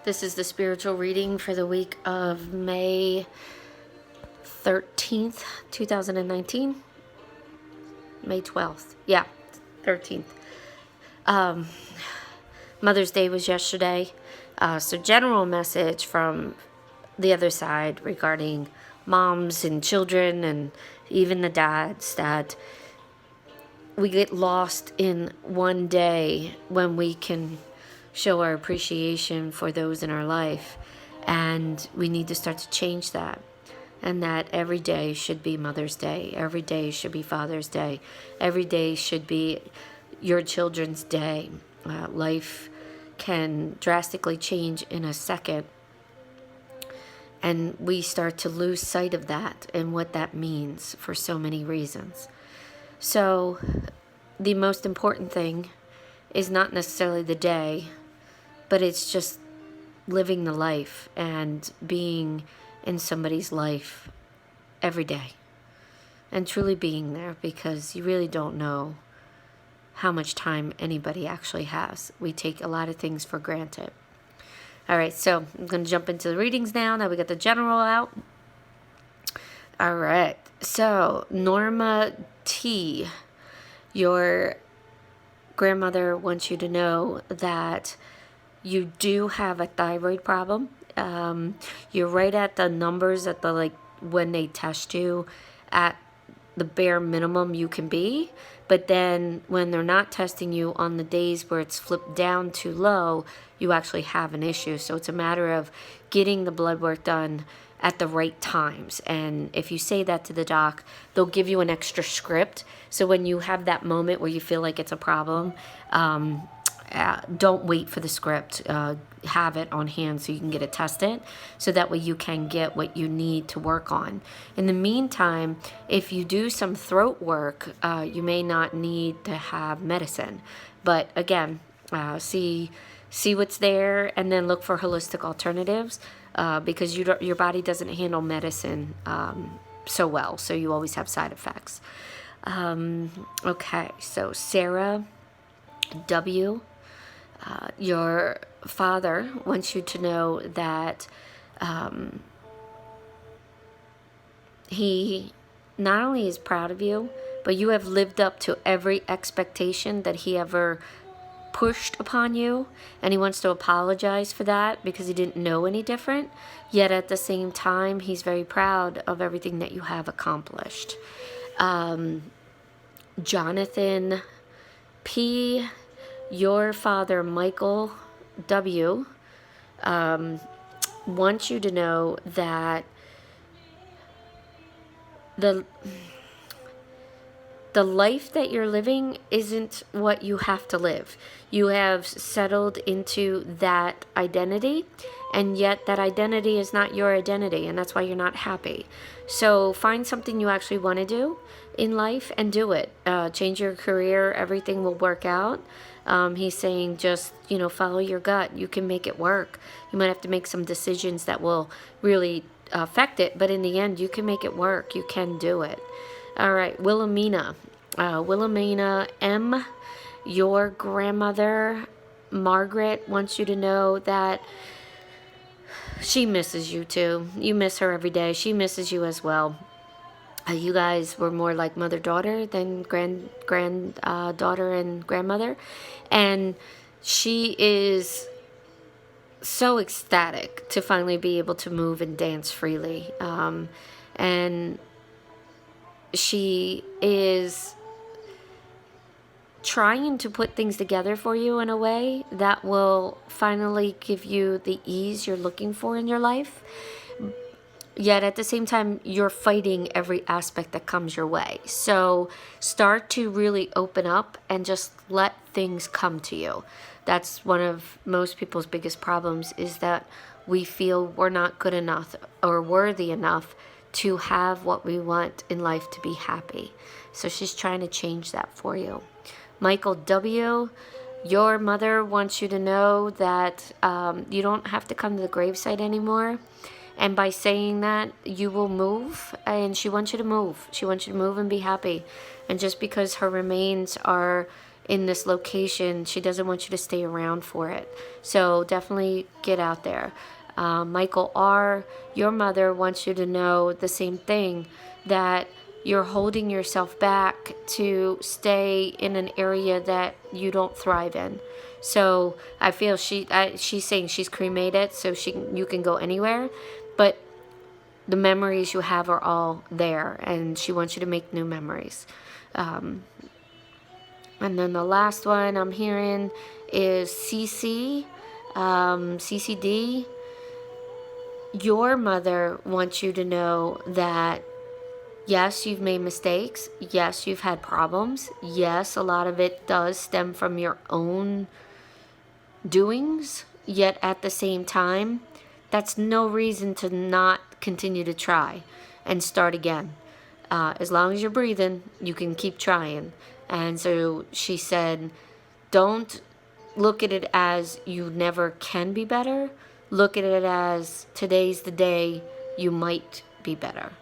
This is the spiritual reading for the week of May 13th, 2019. May 12th. Yeah, 13th. Mother's Day was yesterday. So general message from the other side regarding moms and children and even the dads, that we get lost in one day when we can show our appreciation for those in our life, and we need to start to change that. And that every day should be Mother's Day, every day should be Father's Day, every day should be your children's day. Life can drastically change in a second, and we start to lose sight of that and what that means for so many reasons. So the most important thing is not necessarily the day, but it's just living the life and being in somebody's life every day and truly being there, because you really don't know how much time anybody actually has. We take a lot of things for granted. All right, so I'm going to jump into the readings now. Now we got the general out. All right, so Norma T., your grandmother wants you to know that you do have a thyroid problem. You're right at the numbers at the, when they test you, at the bare minimum you can be. But then when they're not testing you, on the days where it's flipped down too low, you actually have an issue. So it's a matter of getting the blood work done at the right times. And if you say that to the doc, they'll give you an extra script. So when you have that moment where you feel like it's a problem, don't wait for the script. Have it on hand so you can get it tested, so that way you can get what you need to work on. In the meantime, if you do some throat work, you may not need to have medicine. But again, see what's there, and then look for holistic alternatives, because your body doesn't handle medicine so well, so you always have side effects. Okay, so Sarah W., your father wants you to know that he not only is proud of you, but you have lived up to every expectation that he ever pushed upon you, and he wants to apologize for that because he didn't know any different. Yet at the same time, he's very proud of everything that you have accomplished. Jonathan P., your father, Michael W., wants you to know that the life that you're living isn't what you have to live. You have settled into that identity, and yet that identity is not your identity, and that's why you're not happy. So find something you actually want to do in life and do it. Change your career, everything will work out. He's saying just, follow your gut. You can make it work. You might have to make some decisions that will really affect it, but in the end, you can make it work. You can do it. All right, Wilhelmina. Wilhelmina M., your grandmother, Margaret, wants you to know that she misses you too. You miss her every day. She misses you as well. You guys were more like mother-daughter than granddaughter and grandmother. And she is so ecstatic to finally be able to move and dance freely. And she is trying to put things together for you in a way that will finally give you the ease you're looking for in your life. Yet at the same time, you're fighting every aspect that comes your way. So start to really open up and just let things come to you. That's one of most people's biggest problems, is that we feel we're not good enough or worthy enough to have what we want in life to be happy. So she's trying to change that for you. Michael W., your mother wants you to know that you don't have to come to the gravesite anymore. And by saying that, you will move, and she wants you to move. She wants you to move and be happy. And just because her remains are in this location. She doesn't want you to stay around for it. So definitely get out there. Michael R., your mother wants you to know the same thing, that you're holding yourself back to stay in an area that you don't thrive in. So I feel she's saying she's cremated, so you can go anywhere, but the memories you have are all there, and she wants you to make new memories. And then the last one I'm hearing is CCD. Your mother wants you to know that yes, you've made mistakes. Yes, you've had problems. Yes, a lot of it does stem from your own doings. Yet at the same time, that's no reason to not continue to try and start again. As long as you're breathing, you can keep trying. And so she said, don't look at it as you never can be better. Look at it as today's the day you might be better.